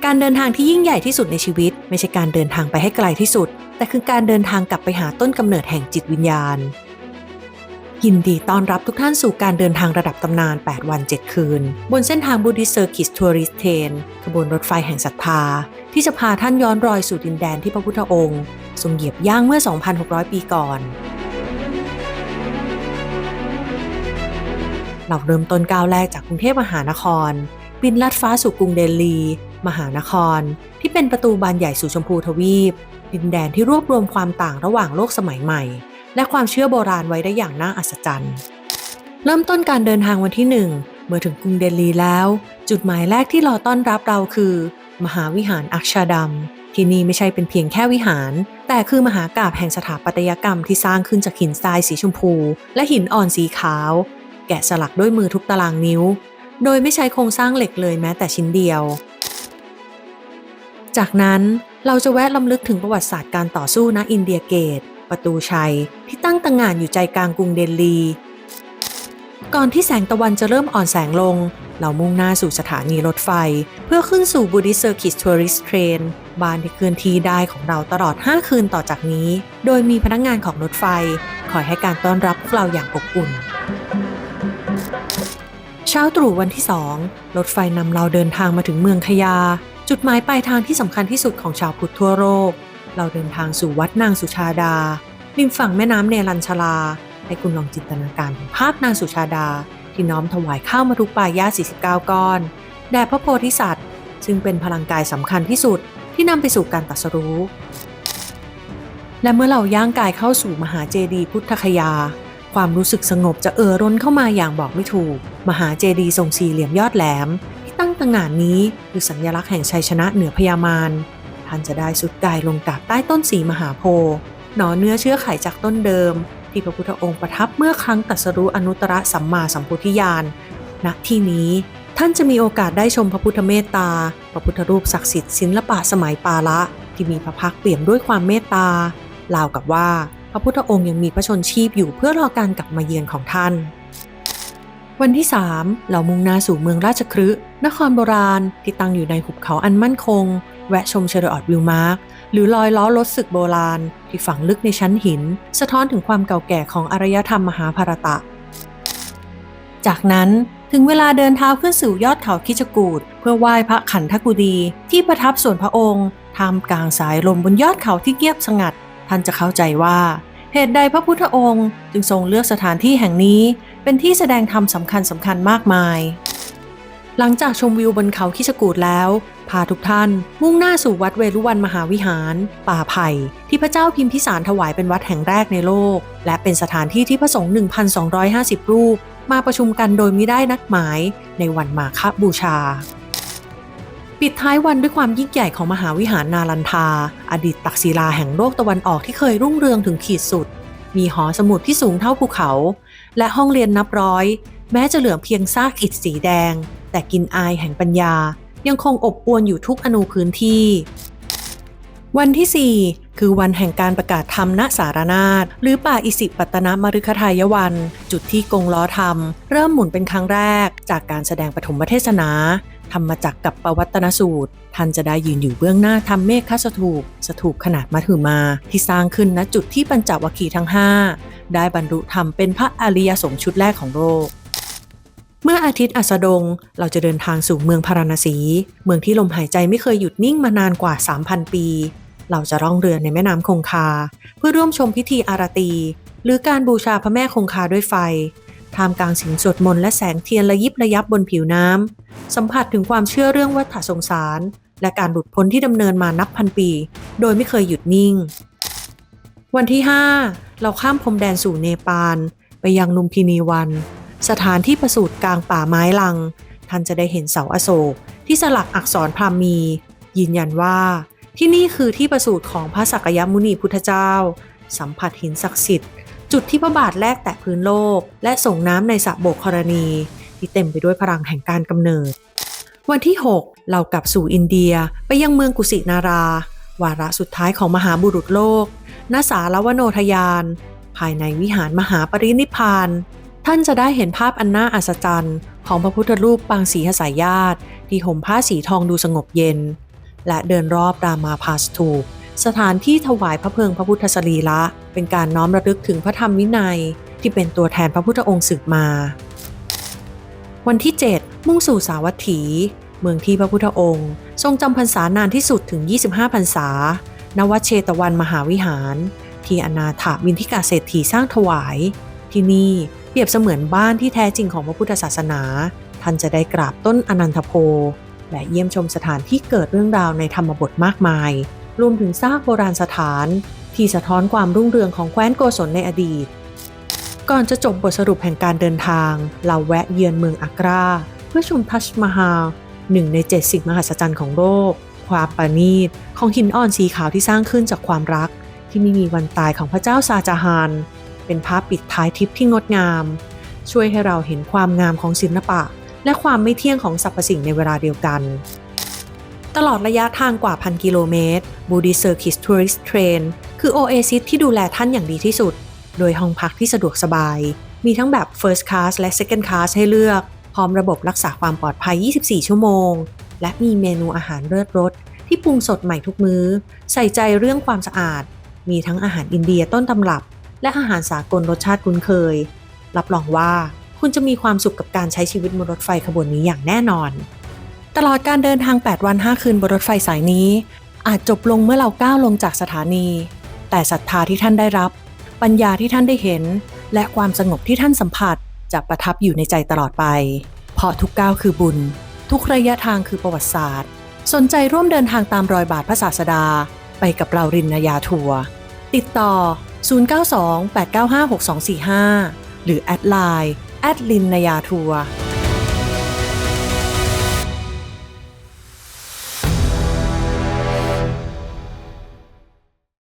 การเดินทางที่ยิ่งใหญ่ที่สุดในชีวิตไม่ใช่การเดินทางไปให้ไกลที่สุดแต่คือการเดินทางกลับไปหาต้นกำเนิดแห่งจิตวิญญาณยินดีต้อนรับทุกท่านสู่การเดินทางระดับตำนาน8วัน7คืนบนเส้นทาง Buddhist Circuit Tourist Train ขบวนรถไฟแห่งศรัทธาที่จะพาท่านย้อนรอยสู่ดินแดนที่พระพุทธองค์ทรงเหยียบย่างเมื่อ 2,600 ปีก่อนเราเริ่มต้นก้าวแรกจากกรุงเทพมหานครบินลัดฟ้าสู่กรุงเดลีมหานครที่เป็นประตูบานใหญ่สู่ชมพูทวีปดินแดนที่รวบรวมความต่างระหว่างโลกสมัยใหม่และความเชื่อโบราณไว้ได้อย่างน่าอัศจรรย์เริ่มต้นการเดินทางวันที่1เมื่อถึงกรุงเดลีแล้วจุดหมายแรกที่รอต้อนรับเราคือมหาวิหารอักชาดัมที่นี่ไม่ใช่เป็นเพียงแค่วิหารแต่คือมหากาพย์แห่งสถาปัตยกรรมที่สร้างขึ้นจากหินทรายสีชมพูและหินอ่อนสีขาวแกะสลักด้วยมือทุกตารางนิ้วโดยไม่ใช้โครงสร้างเหล็กเลยแม้แต่ชิ้นเดียวจากนั้นเราจะแวะล้ำลึกถึงประวัติศาสตร์การต่อสู้ณอินเดียเกตประตูชัยที่ตั้งตระหง่านอยู่ใจกลางกรุงเดลีก่อนที่แสงตะวันจะเริ่มอ่อนแสงลงเรามุ่งหน้าสู่สถานีรถไฟเพื่อขึ้นสู่ Buddhist Circuit Tourist Train บ้านที่เคลื่อนที่ได้ของเราตลอด5คืนต่อจากนี้โดยมีพนักงานของรถไฟคอยให้การต้อนรับพวกเราอย่างอบอุ่นเช้าตรู่วันที่2รถไฟนำเราเดินทางมาถึงเมืองคยาจุดหมายปลายทางที่สำคัญที่สุดของชาวพุทธทั่วโลกเราเดินทางสู่วัดนางสุชาดาริมฝั่งแม่น้ำเนรัญชลาให้คุณลองจินตนาการถึงภาพนางสุชาดาที่น้อมถวายข้าวมทุปายาต49 ก้อนแด่พระโพธิสัตว์ซึ่งเป็นพลังกายสำคัญที่สุดที่นำไปสู่การตรัสรู้และเมื่อเราย่างกายเข้าสู่มหาเจดีย์พุทธคยาความรู้สึกสงบจะร้นเข้ามาอย่างบอกไม่ถูกมหาเจดีย์ทรงสี่เหลี่ยมยอดแหลมที่ตั้งตระหง่านนี้คือสัญลักษณ์แห่งชัยชนะเหนือพญามารท่านจะได้สุดกายลงกราบใต้ต้นสีมหาโพธิ์หน่อเนื้อเชื้อไขจากต้นเดิมที่พระพุทธองค์ประทับเมื่อครั้งตรัสรู้อนุตตรสัมมาสัมโพธิญาณณที่นี้ท่านจะมีโอกาสได้ชมพระพุทธเมตตาพระพุทธรูปศักดิ์สิทธิ์ศิลปะสมัยปาละที่มีพระพักตร์เปี่ยมด้วยความเมตตาราวกับว่าพระพุทธองค์ยังมีพระชนชีพอยู่เพื่อรอการกลับมาเยือนของท่านวันที่3เรามุ่งหน้าสู่เมืองราชคฤห์นครโบราณที่ตั้งอยู่ในหุบเขาอันมั่นคงแวะชมเชอร์ออดวิลมาร์กหรือรอยล้อรถศึกโบราณที่ฝังลึกในชั้นหินสะท้อนถึงความเก่าแก่ของอารยธรรมมหาภารตะจากนั้นถึงเวลาเดินเท้าขึ้นสู่ยอดเขาคิชกูฏเพื่อไหว้พระขันธกุฎีที่ประทับส่วนพระองค์ท่ามกลางสายลมบนยอดเขาที่เงียบสงัดท่านจะเข้าใจว่าเหตุใดพระพุทธองค์จึงทรงเลือกสถานที่แห่งนี้เป็นที่แสดงธรรมสำคัญมากมายหลังจากชมวิวบนเขาคิชกูฏแล้วพาทุกท่านมุ่งหน้าสู่วัดเวรุวันมหาวิหารป่าไผ่ที่พระเจ้าพิมพิสารถวายเป็นวัดแห่งแรกในโลกและเป็นสถานที่ที่พระสงฆ์ 1,250 รูปมาประชุมกันโดยมิได้นัดหมายในวันมาฆบูชาปิดท้ายวันด้วยความยิ่งใหญ่ของมหาวิหารนาลันทาอดีตตักศิลาแห่งโลกตะวันออกที่เคยรุ่งเรืองถึงขีดสุดมีหอสมุดที่สูงเท่าภูเขาและห้องเรียนนับร้อยแม้จะเหลือเพียงซากอิฐสีแดงแต่กลิ่นอายแห่งปัญญายังคงอบอวลอยู่ทุกอนูพื้นที่วันที่4คือวันแห่งการประกาศธรรมณสารนาถหรือป่าอิสิปตนมฤคทายวันจุดที่กงล้อธรรมเริ่มหมุนเป็นครั้งแรกจากการแสดงปฐมเทศนาธรรมจักรกับปวัตตนสูตรท่านจะได้ยืนอยู่เบื้องหน้าธรรมเมฆสถูปขนาดมัทึมาที่สร้างขึ้นณจุดที่ปัญจวัคคีย์ทั้ง5ได้บรรลุธรรมเป็นพระอริยสงฆ์ชุดแรกของโลกเมื่ออาทิตย์อัสดงเราจะเดินทางสู่เมืองพาราณสีเมืองที่ลมหายใจไม่เคยหยุดนิ่งมานานกว่า 3,000 ปีเราจะล่องเรือในแม่น้ำคงคาเพื่อร่วมชมพิธีอาราตีหรือการบูชาพระแม่คงคาด้วยไฟท่ามกลางเสียงสวดมนต์และแสงเทียนระยิบระยับบนผิวน้ำสัมผัสถึงความเชื่อเรื่องวัฏสงสารและการหลุดพ้นที่ดำเนินมานับพันปีโดยไม่เคยหยุดนิ่งวันที่5เราข้ามพรมแดนสู่เนปาลไปยังลุมพินีวันสถานที่ประสูติกลางป่าไม้ลังท่านจะได้เห็นเสาอโศกที่สลักอักษรพราหมียืนยันว่าที่นี่คือที่ประสูติของพระสักยมุนีพุทธเจ้าสัมผัสหินศักดิ์สิทธิ์จุดที่พระบาทแรกแตะพื้นโลกและส่งน้ำในสระโบกธรณีที่เต็มไปด้วยพลังแห่งการกำเนิดวันที่6เรากลับสู่อินเดียไปยังเมืองกุสินาราวาระสุดท้ายของมหาบุรุษโลกณสารวโนทยานภายในวิหารมหาปรินิพพานท่านจะได้เห็นภาพอันน่าอัศจรรย์ของพระพุทธรูปปางสีหสายญาติที่ห่มผ้าสีทองดูสงบเย็น และเดินรอบรามาพาสตูปสถานที่ถวายพระเพลิงพระพุทธสรีระเป็นการน้อมระลึกถึงพระธรรมวินัยที่เป็นตัวแทนพระพุทธองค์สืบมาวันที่ 7 มุ่งสู่สาวัตถีเมืองที่พระพุทธองค์ทรงจำพรรษานานที่สุดถึง 25 พรรษาณ วัดเชตวันมหาวิหารที่อนาถวินทิกาเศรษฐีสร้างถวายที่นี่เปรียบเสมือนบ้านที่แท้จริงของพระพุทธศาสนาท่านจะได้กราบต้นอนันทโพและเยี่ยมชมสถานที่เกิดเรื่องราวในธรรมบทมากมายรวมถึงซากโบราณสถานที่สะท้อนความรุ่งเรืองของแคว้นโกศลในอดีตก่อนจะจบบทสรุปแห่งการเดินทางเราแวะเยือนเมืองอักราเพื่อชมทัชมาฮาล1 ใน 7 สิ่งมหัศจรรย์ของโลกความประณีตของหินอ่อนสีขาวที่สร้างขึ้นจากความรักที่ไม่มีวันตายของพระเจ้าซาจาฮานเป็นภาพปิดท้ายทริปที่งดงามช่วยให้เราเห็นความงามของศิลปะและความไม่เที่ยงของสรรพสิ่งในเวลาเดียวกันตลอดระยะทางกว่า 1,000 กิโลเมตร Buddhist Circuit Tourist Train คือโอเอซิสที่ดูแลท่านอย่างดีที่สุดโดยห้องพักที่สะดวกสบายมีทั้งแบบ First Class และ Second Class ให้เลือกพร้อมระบบรักษาความปลอดภัย 24 ชั่วโมงและมีเมนูอาหารเลิศรสที่ปรุงสดใหม่ทุกมื้อใส่ใจเรื่องความสะอาดมีทั้งอาหารอินเดียต้นตำรับและอาหารสากลรสชาติคุ้นเคยรับรองว่าคุณจะมีความสุขกับการใช้ชีวิตบนรถไฟขบวนนี้อย่างแน่นอนตลอดการเดินทาง 8 วัน 5 คืนบนรถไฟสายนี้อาจจบลงเมื่อเราก้าวลงจากสถานีแต่ศรัทธาที่ท่านได้รับปัญญาที่ท่านได้เห็นและความสงบที่ท่านสัมผัสจะประทับอยู่ในใจตลอดไปเพราะทุกก้าวคือบุญทุกระยะทางคือประวัติศาสตร์สนใจร่วมเดินทางตามรอยบาทพระศาสดาไปกับเรารินยาทัวร์ติดต่อ 092-895-6245 หรือแอดไลน์ @รินยาทัวร์